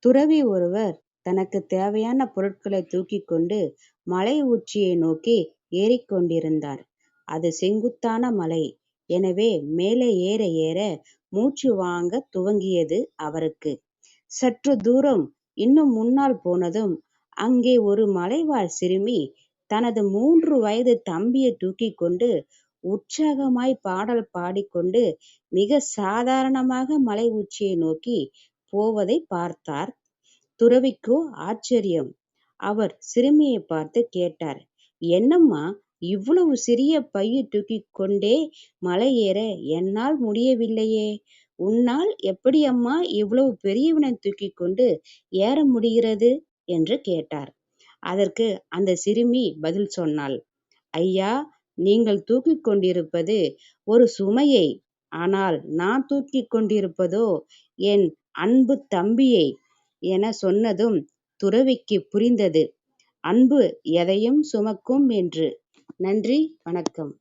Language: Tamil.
துறவி ஒருவர் தனக்குத் தேவையான பொருட்களைத் தூக்கிக் கொண்டு மலை உச்சியை நோக்கி ஏறிக்கொண்டிருந்தார். அது செங்குத்தான மலை. எனவே மேலே ஏற ஏற மூச்சு வாங்கத் துவங்கியது அவருக்கு. சற்று தூரம் இன்னும் முன்னால் போனதும் அங்கே ஒரு மலைவாழ் சிறுமி தனது 3 வயது தம்பியைத் தூக்கிக் கொண்டு உற்சாகமாய் பாடல் பாடிக்கொண்டு மிகச் சாதாரணமாக மலை உச்சியை நோக்கிப் போவதைப் பார்த்தார். துறவிக்கோ ஆச்சரியம். அவர் சிறுமியைப் பார்த்துக் கேட்டார், என்னம்மா, இவ்வளவு சிறிய பையைத் தூக்கிக் கொண்டே மலை ஏற என்னால் முடியவில்லையே. உன்னால் எப்படி அம்மா இவ்வளவு பெரியவனைத் தூக்கிக் கொண்டு ஏற முடிகிறது? என்று கேட்டார். அதற்கு அந்தச் சிறுமி பதில் சொன்னாள், ஐயா, நீங்கள் தூக்கிக் கொண்டிருப்பது ஒரு சுமையை. ஆனால் நான் தூக்கிக் கொண்டிருப்பதோ என் அன்பு தம்பியை. எனச் சொன்னதும் துறவிக்குப் புரிந்தது, அன்பு எதையும் சுமக்கும் என்று. நன்றி, வணக்கம்.